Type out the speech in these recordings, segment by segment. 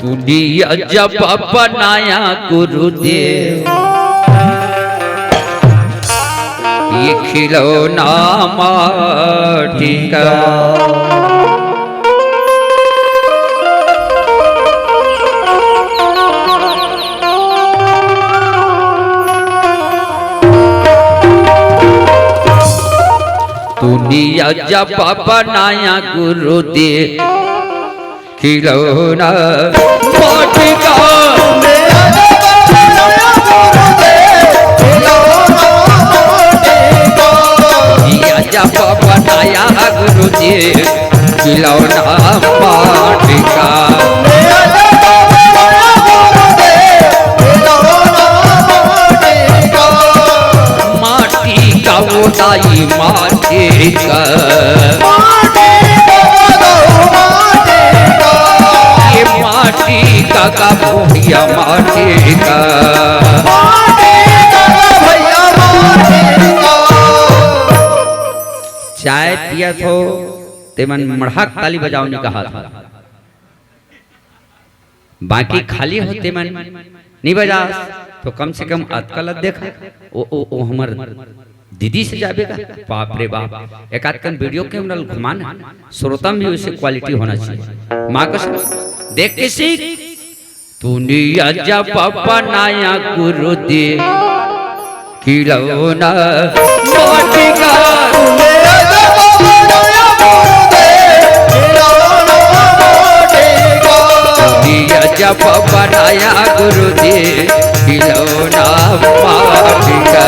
दुनिया जब बनाया गुरुदेव ये खिलौना माटी का दुनिया जब बनाया गुरुदेव खिलौना माटी का जब बनाया गुरुदेव खिलौना माटी का माटी का वो दाई माटी का ये माटी का भैया माटी का चाय पिया तो तेमन मढ़क ताली बजाओ ने कहा था बाकी खाली हो तेमन नहीं बजा तो कम से कम अतकल देखा ओ हमर दीदी से जाबेगा बाप रे बाप एक आध कन वीडियो कैमरा घुमाना श्रोता में उसे क्वालिटी होना चाहिए माँ कसम देख के सीख दुनिया जब बनाया गुरुदेव खिलौना माटी का जब बनाया गुरुदेव खिलौना माटी का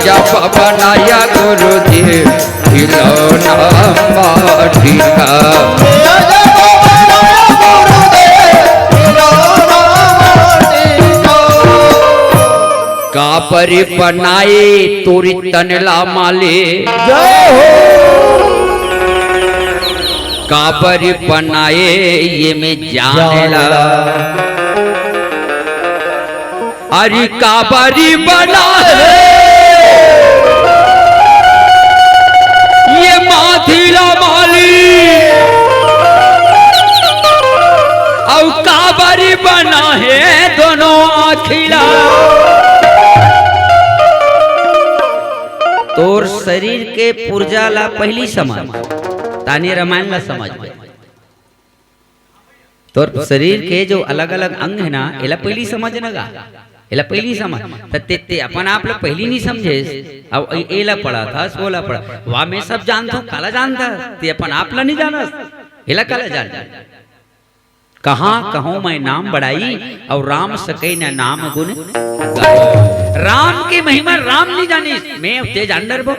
जब बनाया गुरुदेव खिलौना माटी का कापरी बनाए तोरी तनला माले कापरी बनाए ये में जानेला अरे कापरी बना ये माथिला माली और काबरी बना है दोनों आखिला तोर शरीर के पुर्जा ला पहली समझ तानी रामायण ला समझ तोर शरीर के जो अलग अलग अंग है ना एला पहली समझ नगा एला पहली समझ ते अपन आप ला पहली नहीं समझे अब एला पढ़ा था सोला पढ़ा वहां मैं सब जानता हूँ काला जानता ते अपन आप ला नहीं जाना एला काला जान कहाँ कहूँ मैं नाम बढ़ाई और राम सके न नाम गुण राम की महिमा राम नहीं जानी मैं तेज अंडर बो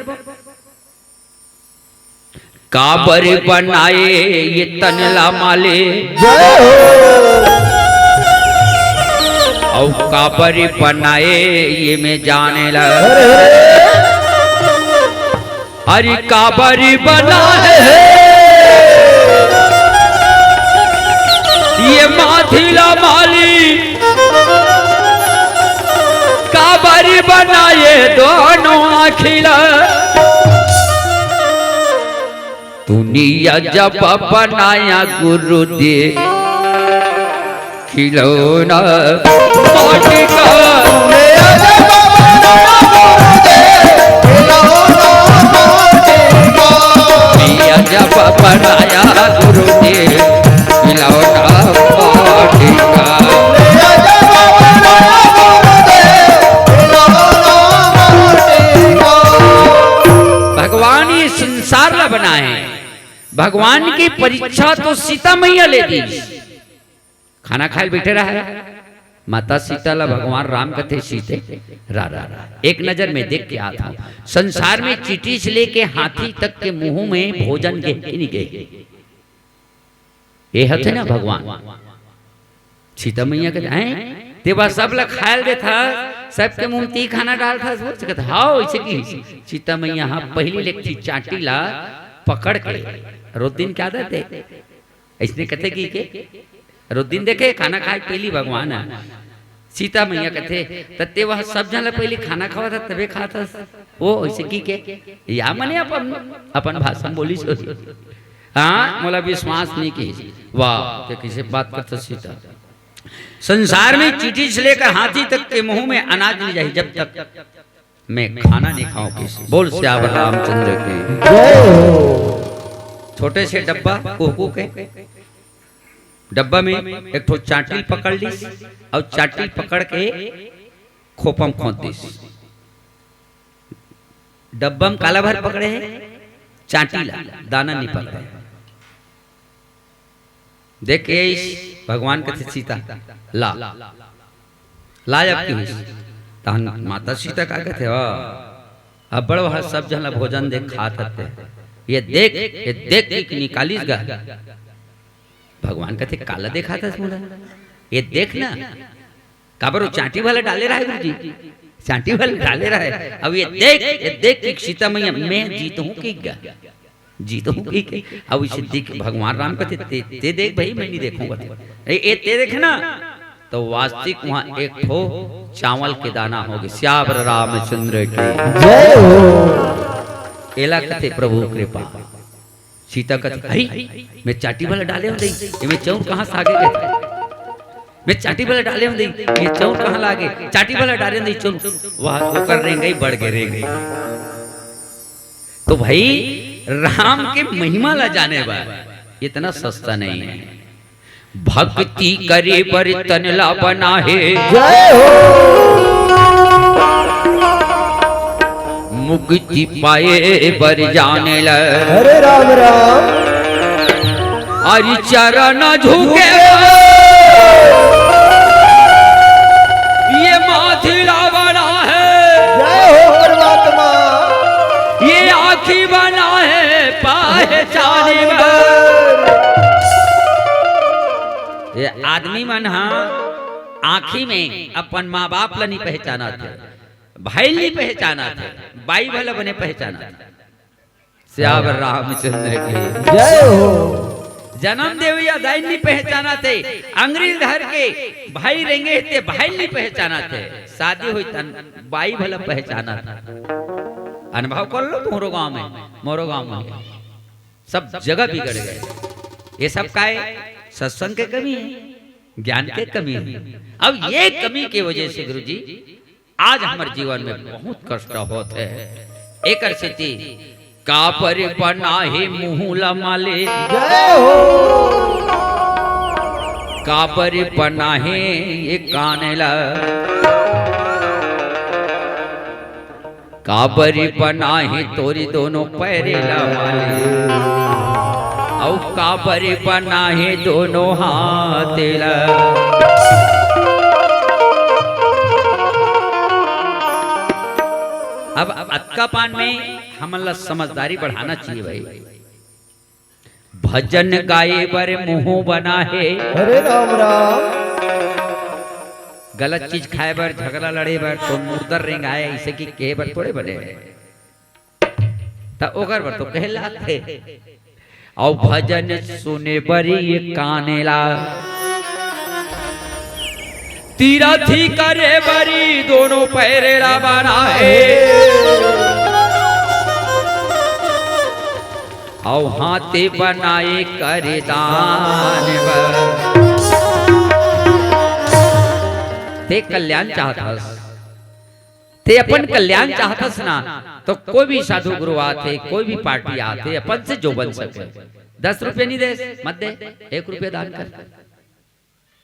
काबर बनाए ये तनला माले और काबरी बनाए ये में जाने लगा अरे काबरी बनाए ये माथिला माली काबरी बनाए दोनों अखिला दुनिया जब बनाया गुरुदेव खिलौना माटी का दुनिया जब बनाया गुरुदेव खिलौना माटी का भगवान ये संसार ला बनाए भगवान की परीक्षा तो सीता मैया ले दी खाना खाए बैठे रहा। माता सीता ला भगवान राम कथे सीते रा रा रा एक नजर में देख के आता हूं। संसार में चींटी से लेके हाथी तक के मुंह में भोजन के नहीं गए। ये हथे ना भगवान सीता मैया के हैं ते बस सब ला खायल दे था, सबके मुंह में ती खाना डाल था। सोच कहता हां ऐसे की सीता मैया हां पहली लेक थी चाटी ला पकड़ के रोज दिन क्या देते ऐसने कहते की के रोज दिन देखे खाना खाए पहली भगवान है सीता मैया कहते तत्ते वह सब जन पहले खाना खावा था तबे खाता वो ऐसे की के या मने अपन भाषा में बोली सो। हाँ मोला विश्वास नहीं की वाह के किसे बात करता सीता। संसार में चींटी से लेकर हाथी तक के मुंह में अनाज नहीं जाए जब तक मैं खाना नहीं खाऊं किसी। बोल श्यावर रामचंद्र के। छोटे से डब्बा कोको के डब्बा में एक ठो चाटी पकड़ ली और चाटी पकड़ के खोपम खोद दी। डब्बा में काला भर पकड़े है चाटी ला दाना नहीं पकड़े। देख के भगवान कहते सीता ला जब की माता सीता का कहते अब बड़ वह सब जन भोजन देख खाते ये देख निकाली गा। भगवान कहते काला देखा था मुड़ा ये देख ना काबर चाटी वाला डाले रहा है गुरुजी चाटी वाला डाले रहा है। अब ये देख कि सीता मैया मैं जीत हूं कि जीत हूं कि अब इसे देख भगवान राम कहते ते देख भाई मैं नहीं देखूंगा ये ते देख ना तो वास्तविक वहां एक ठो चावल के दाना होगे। श्यावर रामचंद्र की जय हो। एला कहते प्रभु कृपा। सीता कहती हई मैं चाटी वाला डाले हूं दई ये मैं चौर कहां से आगे गए मैं चाटी वाला डाले हूं दई ये चौर कहां लागे चाटी वाला डाले दई चौर वहां वो कर रहे गई बढ़ गए गई। तो भाई राम के महिमा ला जाने बा इतना सस्ता नहीं है। भक्ति करे बर्तन ला बना है जय हो। मुक्ति पाए बर जाने ल हरे राम राम हरि चरण झुके ये माथिरा बना है जय हो परमात्मा ये आँखी बना है पाए जाने ये आदमी मन हाँ आँखी में अपन माँ बाप ला नहीं पहचाना थे भाई नहीं पहचाना थे बाई भला बने पहचाना था। श्यावर रामचंद्र की जय हो। जन्म देविया दाई नहीं पहचाना थे अंग्रेज धर के भाई रेंगे थे भाई नहीं पहचाना थे। शादी हुई तन बाई भला पहचाना था। अनुभव कर लो मोरो गांव में सब जगह बिगड़ गए। ये सब का सत्संग के कमी है ज्ञान के कमी है। अब ये कमी की वजह से गुरुजी आज हमारे जीवन में बहुत कष्ट होते हैं। एक स्थिति कापर बना है मुहला माले जय हो। कापर बना है ये कानेला कापर बना है तोरी दोनों पैरेला माले और कापर बना है दोनों हाथेला। अब अक्का पान में हमला समझदारी बढ़ाना चाहिए भाई। भजन गाए बर मुंह बना है हरे राम राम। गलत चीज खाए बर झगड़ा लड़े बर तो मुर्दर रेंग आए इसे की कहे बर थोड़े बने तो ओकर बर तो कहलाते। और भजन सुने बरी ये कानेला तीरथी करे बरी दोनों पैरेला बना है और हाथे बनाए करे दान ते कल्याण चाहतस ते अपन कल्याण चाहतस ना तो कोई भी साधु गुरु आते कोई भी पार्टी आते अपन से जो बन सके 10 रुपये नहीं दे मत दे 1 रुपया दान कर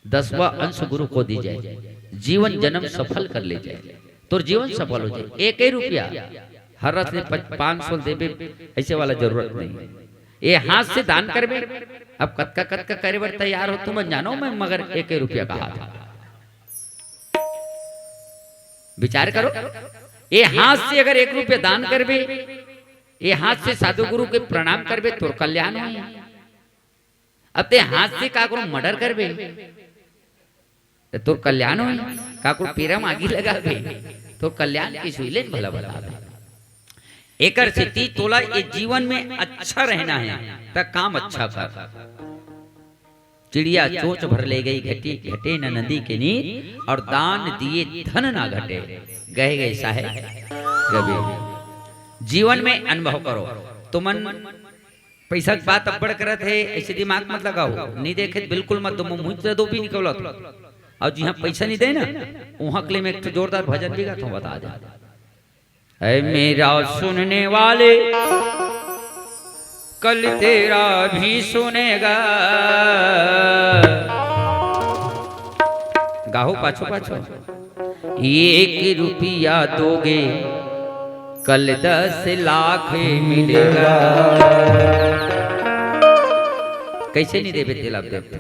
10वां अंश गुरु को दी जाए जीवन जन्म सफल कर ले जाए तो जीवन सफल हो जाए। 1 रुपया हर रथ ने 500 देवे ऐसे वाला जरूरत नहीं। ये हाथ से दान करबे। अब कत का करे बर तैयार हो तुम जानो मैं, मगर 1 रुपया का हाथ विचार करो। ये हाथ से अगर 1 रुपया दान करबे, ये हाथ से साधु गुरु के प्रणाम करबे तोर कल्याण हो। अब ते हाथ से काकरो मर्डर करबे तोर कल्याण हो, काकरो पेरा मागी लगाबे तो कल्याण की सुइले भला बता दे। एकर स्थिति तोला ये जीवन में अच्छा रहना है तो काम अच्छा कर। चिड़िया चोंच भर ले गई घटी घटे न नदी के नीर, और दान दिए धन ना घटे गए गए साहे गबे। जीवन में अनुभव करो। तुमन पैसा की बात अब्बड़ करत है, ऐसे दिमाग मत लगाओ। नहीं देखे बिल्कुल मत दो, मुझ से दो भी निकलत। और जहाँ पैसा नहीं दे ना वहां के लिए मैं एक जोरदार भजन भी गाता हूँ, बता दे। ऐ मेरा सुनने वाले कल तेरा भी सुनेगा। गाहो पाछो पाछो। 1 रुपया दोगे कल 10 लाख मिलेगा। कैसे नहीं देवे तेल आप देते,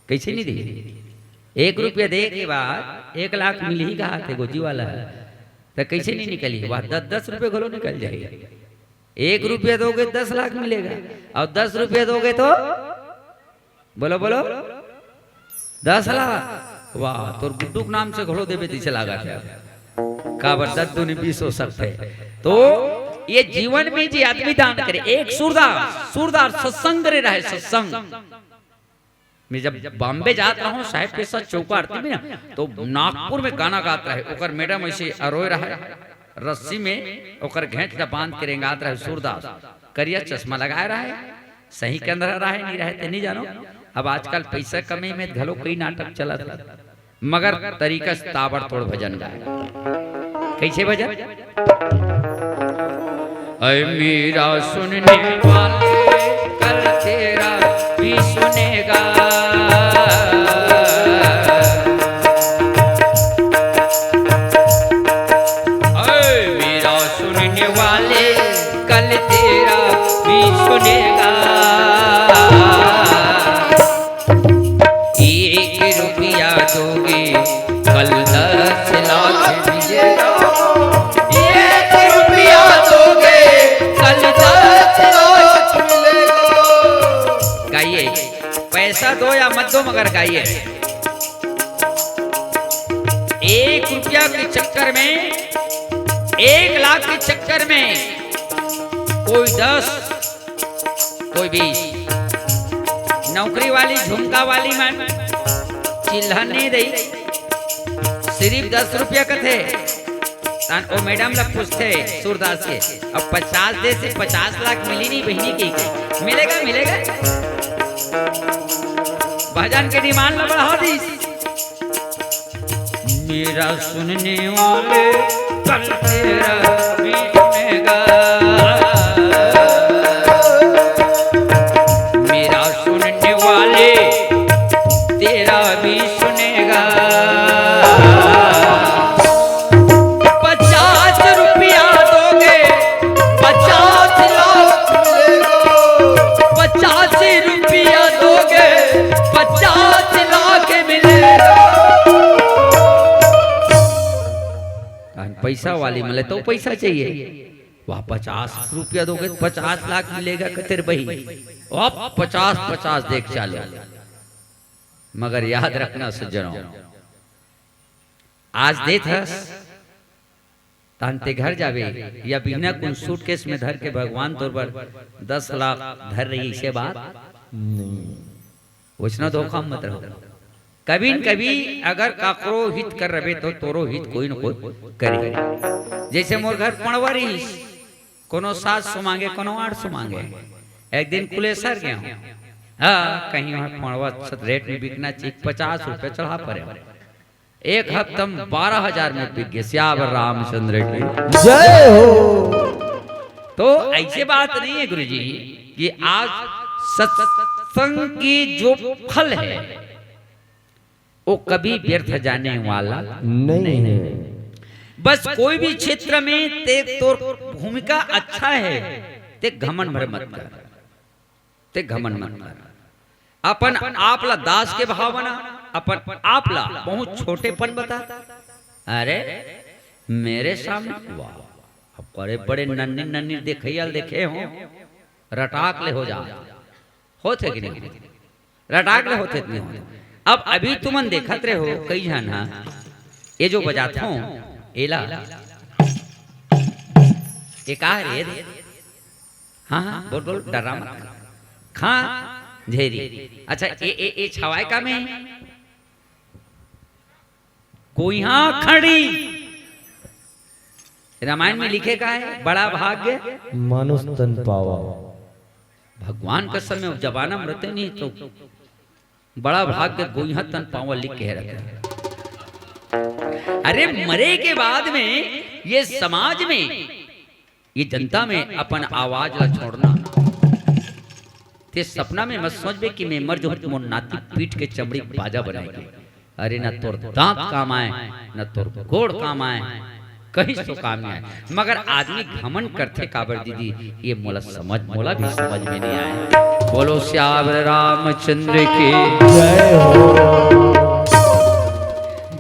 कैसे नहीं दे। 1 रुपया दे के बाद 1 लाख मिल ही कहा थे गोजी वाला तो कैसे नहीं निकली। वह 10 रुपये घलो निकल जाएगा। 1 रुपया दोगे 10 लाख मिलेगा, और 10 रुपया दोगे तो बोलो बोलो 10 लाख। वाह, तो गुड्डू के नाम से घोड़ो देवे दी चला गया काबर 10 दूनी 20 हो सकते। तो ये जीवन में जी आदमी दान करे। एक सूरदार सत्संग रहे, सत्संग मैं जब बॉम्बे जात रहा हूँ साहेब के साथ चौका आरती में ना, तो नागपुर में गाना गाता रहे। ओकर मैडम ऐसे अरोए रहा रस्सी में ओकर घेंच का बांध के रेंगात रहे। सूरदास करिया चश्मा लगाए रहा है, सही के अंदर रहा है नहीं रहे नहीं जानो। अब आजकल पैसा कमी में घलो कई नाटक चला था, मगर तरीका से ताबड़तोड़ भजन गाए। कैसे भजन? ऐ मेरा सुनने वाले कल तेरा भी सुनेगा। ऐ मेरा सुनने वाले कल तेरा भी सुनेगा। 1 रुपया दोगे कल 10 लाख मिलेगा। 1 रुपया दोगे कल 10 लाख मिलेगा। गाइए, पैसा दो या मत दो मगर गाइए। 1 रुपया के चक्कर में, 1 लाख के चक्कर में कोई 10 कोई 20 नौकरी वाली झुमका वाली मन चिल्ला नहीं रही। सिर्फ 10 रुपया का थे ओ मैडम लोग पूछते सूरदास के, अब 50 दे से 50 लाख मिली नहीं बहनी की मिलेगा मिलेगा। भजन के डिमांड में बढ़ा दी। मेरा सुनने वाले कल तेरा भी सुनेगा। मेरा सुनने वाले तेरा भी सुनेगा। 50 रुपया दोगे 50 लाख मिलेगा। 50 रुपया दोगे 50 लाख मिलेगा। पैसा वाली मिले तो पैसा चाहिए। वह 50 रुपया दोगे 50 लाख मिलेगा कतेर बही। अब 50 देख चालो। मगर याद रखना सज्जनों, आज दे थस तांते घर जावे या बिना कुछ सूटकेस में धर के भगवान तोर पर 10 लाख धर रही से बात नहीं। वचना धोखा मत रहो। कभी न कभी अगर काकरो हित कर रहे तो तोरो हित कोई न कोई करे। जैसे मोर घर पणवरी कोनो 700 मांगे कोनो 800 मांगे। एक दिन कुलेसर गया हूँ, हाँ कहीं वहाँ पणवा रेट में बिकना चाहिए 50 रुपये चढ़ा पड़े। एक हफ्ता 12,000 में बिक गए। श्यावर रामचंद्र की जय हो। तो ऐसे बात नहीं है गुरुजी कि आज सत्संग की जो फल है वो कभी व्यर्थ जाने वाला नहीं है। बस कोई भी क्षेत्र में ते तो भूमिका अच्छा है ते घमंड भर मत कर। ते घमंड मत कर। अपन आपला दास के भावना, अपन आपला बहुत छोटेपन बता। अरे मेरे सामने वाह, अब बड़े बड़े नन्ही नन्ही देखियल देखे हो, रटाक ले हो जा, होते कि नहीं, रटाक ले होते नहीं हो। अब अभी तुमन देखत रहे हो कई जन ये जो बजात हो एला ये का रे? हाँ हाँ बोल बोल, डरा मत, खा झेरी। अच्छा ये छवाए का में कोई हाँ खड़ी, रामायण में लिखे का है बड़ा भाग्य मानुष तन पावा। भगवान का समय जबाना मरते नहीं तो बड़ा भाग्य गोइहा तन पावा लिख के रखे। अरे मरे के बाद में ये समाज में, ये जनता में अपन आवाज ला छोड़ना, ते सपना में मत सोच बे कि मैं मर जो तुम नाती पीट के चमड़ी बाजा बनाएगी। अरे न तोर दांत काम आए, न तोर गोड़ काम आए, कहीं तो काम नहीं आए, मगर आदमी घमंड करते काबर दीदी, ये मोला भी समझ में नहीं आए। बोलो श्यावर रामचंद्र की जय हो।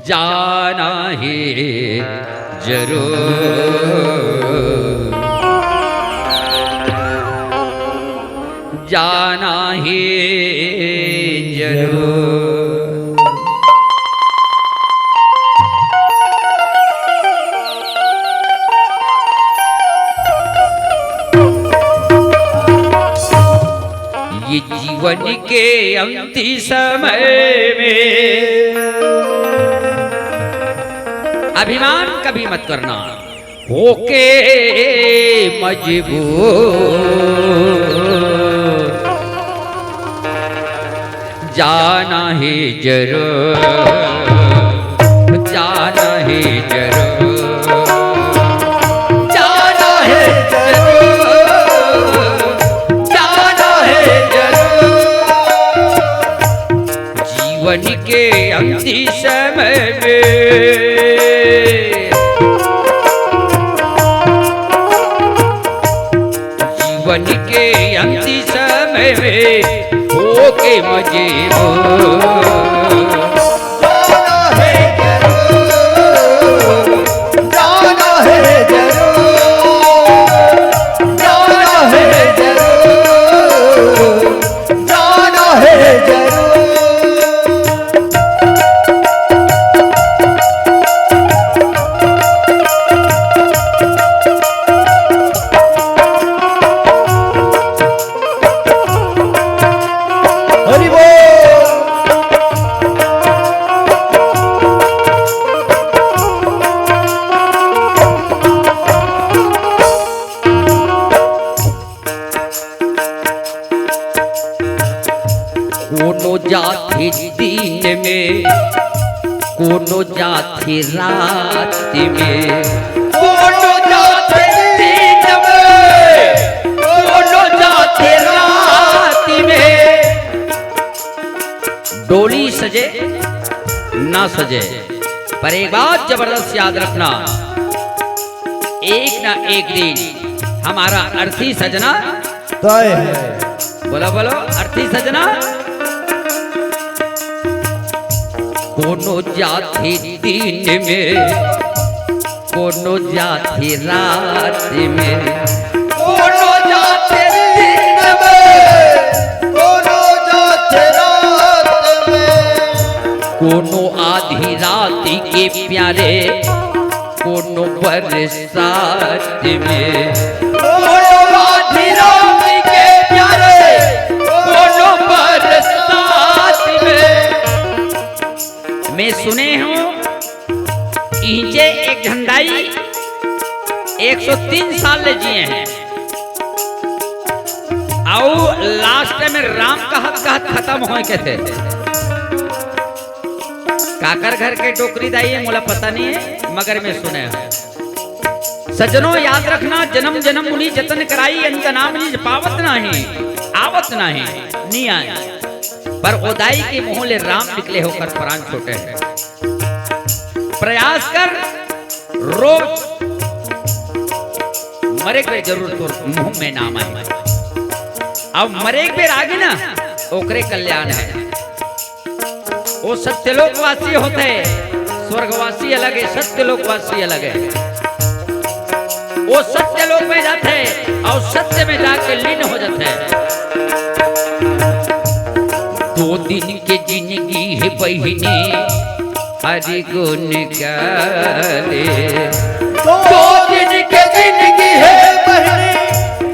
जाना ही जरूर, जाना ही जरूर। ये जीवन के अंतिम समय में अभिमान कभी मत करना, होके मजबूर जाना ही जरूर, जाना ही जरूर, जाना है जरूर, जाना है जरूर। जीवन के अंतिम समय में जीवन के अंतिम समय में होके मजबूर जाना है जरूर, जाना है जरूर, जाना है जरूर, जाना है जरूर। हरि बोल। कोनो जाति दिन में, कोनो जाति रात में, कोनो जाति दिन में, कोनो जाति रात में। डोली सजे ना सजे, पर एक बात जबरदस्त याद रखना, एक ना एक दिन हमारा अर्थी सजना तय है। बोलो बोलो, अर्थी सजना। कोनो जाति दिन में, कोनो जाति रात में, कोनो जाति दिन में, कोनो जाति रात में, कोनो आधी रात के प्यारे, कोनो बरसात में, कोनो आधी रात के प्यारे, कोनो बरसात में। मैं सुने हूँ इंचे एक झंडाई 103 साल ले जिए हैं, और लास्ट में राम कहत कहत खत्म हो के थे। काकर घर के टोकरी दाई है मोला पता नहीं है, मगर मैं सुने हूँ। सजनों याद रखना, जन्म जन्म मुनि जतन कराई, अंत नाम निज पावत नहीं, आवत नहीं आए, पर ओदाई के मुंह ले राम निकले होकर प्राण छोटे हैं। प्रयास कर, रोज मरे के जरूर तो मुंह में नाम आए। अब मरे एक बेर आगे ना ओकरे कल्याण है। वो सत्यलोकवासी होते हैं, स्वर्गवासी अलग है, सत्यलोकवासी अलग है। वो सत्यलोक में जाते हैं और सत्य में जाके लीन हो जाते हैं। 2 दिन के जिंदगी है बहिनी हरि गुण गाले। 2 दिन के जिंदगी है बहनी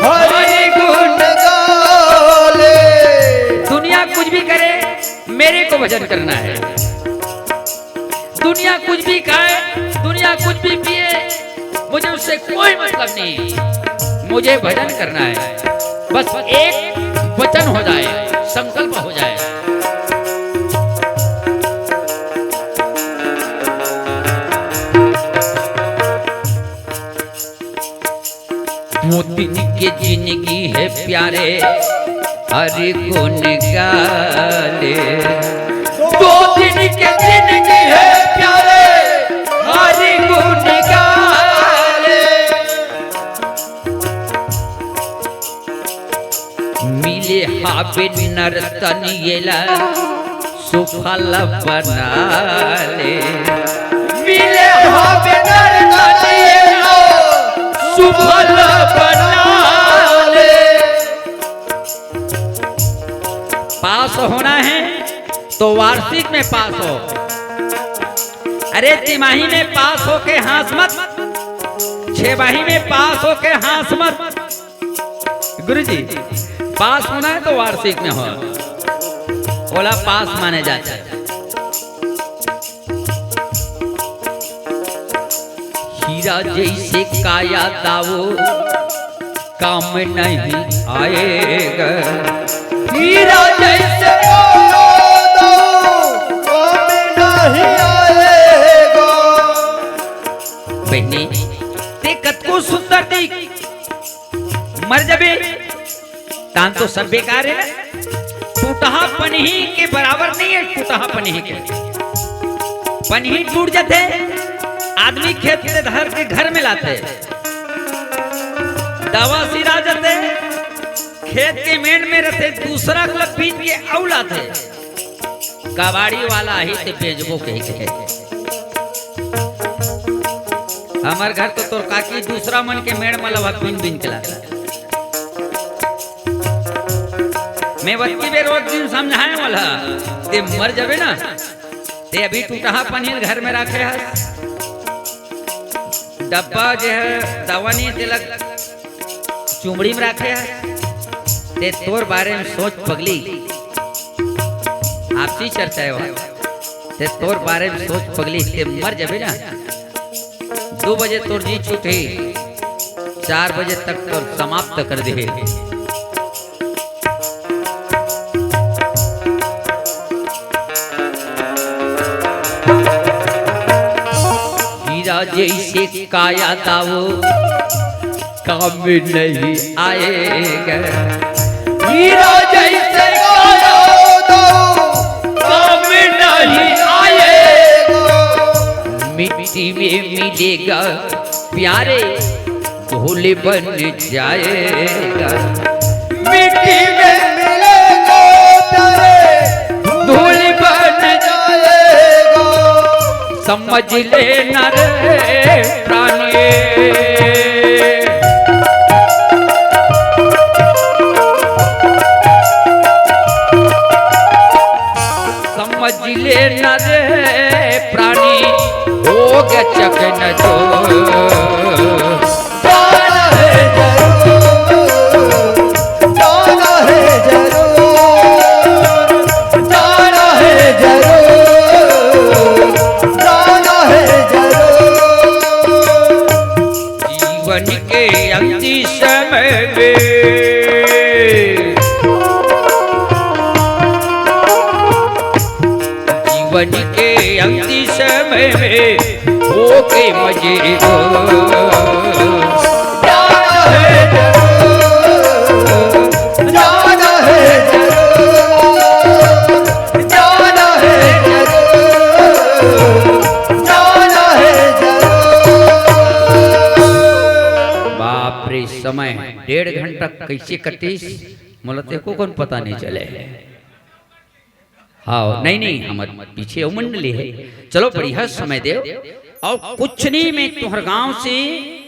हरि गुण गाले। दुनिया कुछ भी करे मेरे को भजन करना है। दुनिया कुछ भी खाए, दुनिया कुछ भी पिए, मुझे उससे कोई मतलब नहीं। मुझे भजन करना है, बस एक वचन हो जाए, संकल्प हो जाए। वो दिन के जिंदगी है प्यारे हरि गुण गाले। 2 दिन के जिंदगी है प्यारे हरि गुण गाले। मिले हाबे नर्तन येला सुफल बनाले। मिले हाबे नर्तन येला सुफल बनाले। पास होना है तो वार्षिक में पास हो। अरे तिमाही में पास हो के हंस मत, 6 में पास हो के हंस मत। गुरुजी पास होना है तो वार्षिक में हो, बोला पास माने जाता है। हीरा जैसे काया दावो काम नहीं आएगा। हीरा जैसे नहीं आएगा। बहनी ते कतको सुंदर थी, मर जबे तान तो सब बेकार है ना। टूटहा पनही के बराबर नहीं है। टूटहा पनही के पनही टूट जाते, आदमी खेत से धर के घर में लाते, दवा सिरा जाते, खेत के मेड़ में रहते, दूसरा क्लब पीट के औ लाते। कबाड़ी वाला ही ते बेचबो के हमार घर तो तोर काकी दूसरा मन के मेड़ में लवा बिन बिन के लाता। मैं बच्ची बेर रोज दिन समझाए वाला ते मर जाबे ना, ते अभी टूटहा पनीर घर में रखे है। डब्बा जो है दवा नहीं तिलक चुमड़ी में रखे है। ते तोर बारे में सोच पगली, आपसी चर्चा है वहाँ। ते तोर बारे में सोच पगली, ते मर जाबे ना 2 बजे तोर जी छूटे, 4 बजे तक तोर समाप्त कर दे। हीरा जैसे काया दावो काम नहीं आएगा। हीरा जैसे काया दावो काम नहीं आएगा। मिट्टी में मिलेगा प्यारे धूल बन जाएगा। मिट्टी में मिलेगा प्यारे धूल बन जाएगा। समझ लेना रे प्राणी, समझ लेना रे प्राणी, हो गया चकन जो जाना है जरूर, जाना है जरूर, जाना है जरूर, जाना है जरूर। जीवन के अंतिम समय में जीवन के अंतिम समय में होके मजे को जाना है जरूर, जाना है जरूर, जाना है जरूर, जाना है जरूर। बाप रे समय 1.5 घंटा कैसे कटीस मोला ते को कौन पता नहीं चले। हाँ नहीं नहीं हमारे पीछे मंडली है। चलो बढ़िया समय दे। और कुछ नहीं, मैं तुम्हारे गांव से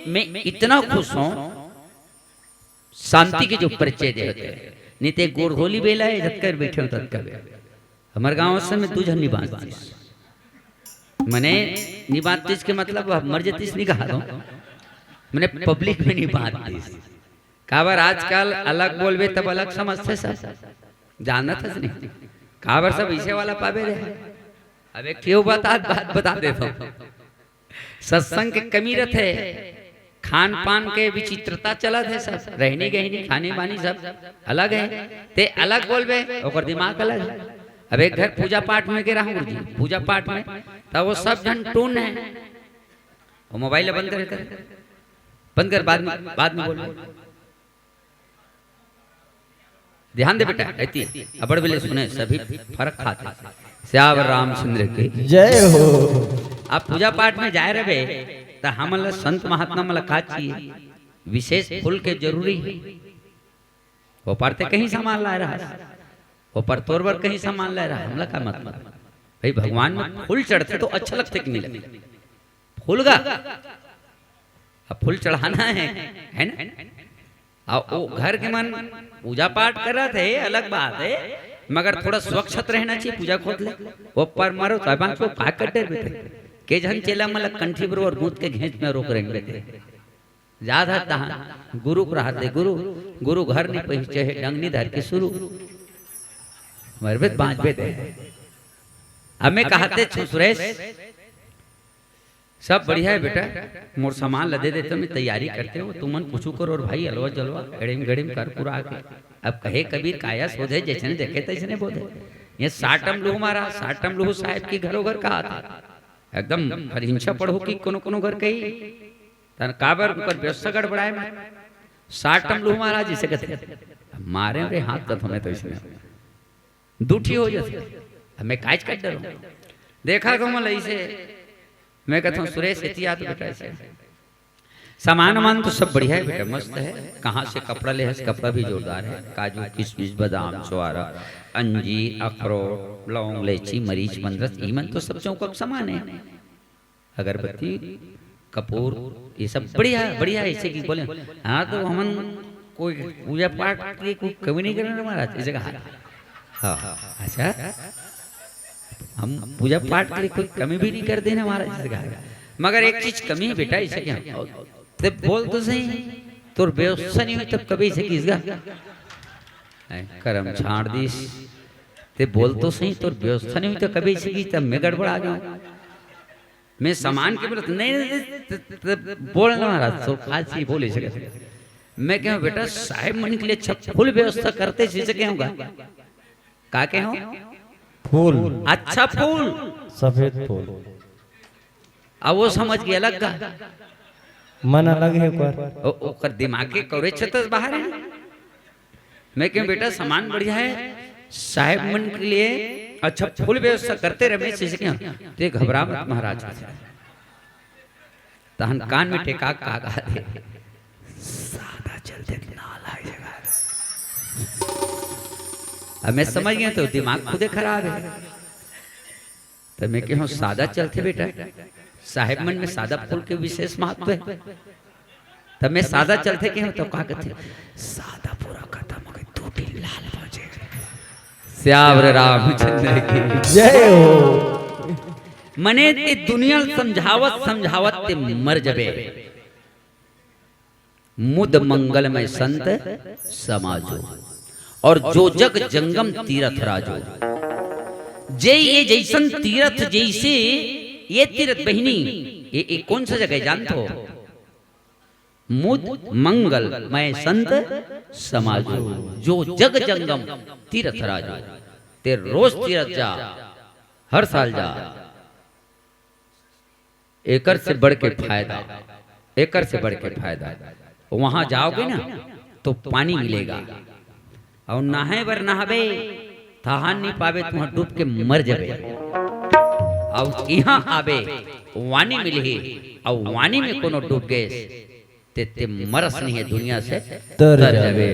मैं इतना खुश हूं, शांति के जो परिचय देते नहीं ते गोरधोली बेला है जतकर बैठे हो तत्कर हमारे गांव से मैं तुझ नहीं बांधतीस मने नहीं बांधतीस के मतलब मर जतीस नहीं कहा मैंने पब्लिक में नहीं बांधतीस। काबर आजकल अलग बोलबे तब अलग समझते सब जानना था नहीं। काबर सब इसे वाला पावे रहे। अब एक क्यों बात बता देता हूँ। सत्संग के कमी रहते है, खान पान के विचित्रता चला थे, सब रहनी गहनी खाने पानी सब अलग है। ते अलग बोलबे और दिमाग अलग है। अब एक घर पूजा पाठ में गिरा हूँ जी, पूजा पाठ में तब वो सब जन टून है। वो मोबाइल बंद कर बाद में बोल। ध्यान दे बेटा, ऐती अबड़ बेले सुने सभी फर्क खाते। श्याम रामचंद्र की जय हो। आप पूजा पाठ में जाए रहे तो हमला संत महात्मा मला का चाहिए विशेष फूल के जरूरी है। वो पढ़ते कहीं सामान ला रहा, वो पर तोरवर कहीं सामान ला रहा। हमला का मतलब भाई भगवान में फूल चढ़ते तो अच्छा लगते कि नहीं लगते। फूल का अब फूल चढ़ाना है ना। और वो घर के मन पूजा पाठ कर रहा थे अलग बात है, मगर थोड़ा स्वच्छ रहना चाहिए। पूजा खोद ले वो पर मारो साहबान को का कर डर बेटे के जन चेला मला कंठी पर और गूंथ के घेंच में रोक रहे बेटे। याद है तहां गुरु को रहते गुरु घर नहीं पहुंचे है डंगनी धर के शुरू मरबेत बांच बेटे। हमें कहते सुरेश सब बढ़िया है बेटा, मोर सामान लदे देते मैं तैयारी करते हो तुमन कुछ करो और भाई हलवा जलवा गड़िम गड़िम कर पूरा के। अब कहे कबीर काया सोधे जैसे देखे तैसे बोधे। ये साटम लूह मारा, साटम लूह साहब की घरों घर कहा था एकदम हिंसा पढ़ो कि कोनो कोनो घर कही तन काबर ऊपर व्यवस्था गड़बड़ाए में साटम लूह मारा जिसे कहते मारे रे हाथ तक हमें तो इसमें दूठी हो जाती। हमें काज कर डरो देखा को मैं ऐसे मैं कहता हूँ सुरेश एहतियात बेटा ऐसे सामान वामान तो सब बढ़िया है बेटा, मस्त है। कहाँ से कपड़ा ले है, कपड़ा भी जोरदार है। काजू किशमिश बादाम छुआरा अंजीर अखरोट लौंग इलायची मरीच मंदरस ईमन तो सब चौकक सामान है। अगरबत्ती कपूर ये सब बढ़िया बढ़िया ऐसे की बोले। हाँ तो हम कोई पूजा पाठ की कोई कमी नहीं करना महाराज इसे कहा। हाँ अच्छा हम पूजा पाठ के लिए कोई कमी भी नहीं कर देना महाराज। मगर एक चीज कमी है बेटा इसे क्या ते बोल तो सही तो व्यवस्था नहीं हुई तब कभी इसे किसका करम छाड़ दीस ते बोल तो सही तो व्यवस्था नहीं हुई तो कभी इसे की तब मैं गड़बड़ आ गया। मैं सामान के बोलते नहीं बोलना महाराज तो खास ही बोले सके। मैं क्या बेटा साहेब मन के लिए अच्छा फुल व्यवस्था करते इसे क्या होगा का के हो फूल अच्छा फूल सफेद फूल। अब वो समझ गया अलग का मन अलग है पर ओकर दिमाग के कौरे छतस बाहर है। मैं क्यों बेटा सामान बढ़िया है साहेब मन के लिए अच्छा फूल व्यवस्था करते रमेश से क्यों ते घबरा मत महाराज। तहन कान में टेका का दे सादा चलते नाला जगह। अब मैं समझ गया तो दिमाग खुदे खराब है। तो मैं क्यों सादा चलते बेटा साहेब मन में सादा फूल के विशेष महत्व है। तब मैं सादा चलते क्यों तो कहा कहते सादा पूरा खत्म हो गई टूटी लाल पहुंचे। श्याम रामचंद्र की जय हो। मने ते दुनिया समझावत ते मर जबे मुद मंगलमय संत समाजो और जो जग जंगम तीरथ राजो। जय ये जैसन तीरथ जैसे ये तीरथ बहिनी ये कौन सा जगह जानते हो मुद मंगल मय संत समाजो जो जग जंगम तीरथ राजो। ते रोज तीरथ जा हर साल जा एकर से बढ़ के फायदा एकर से बढ़ के फायदा। वहां जाओगे ना तो पानी मिलेगा और नहाए बर नहाबे तहान नहीं पावे तुम डूब के मर जाबे। और यहाँ आबे वाणी मिली और वाणी में कोनो डूब गए ते मरस नहीं है दुनिया से तर जाबे।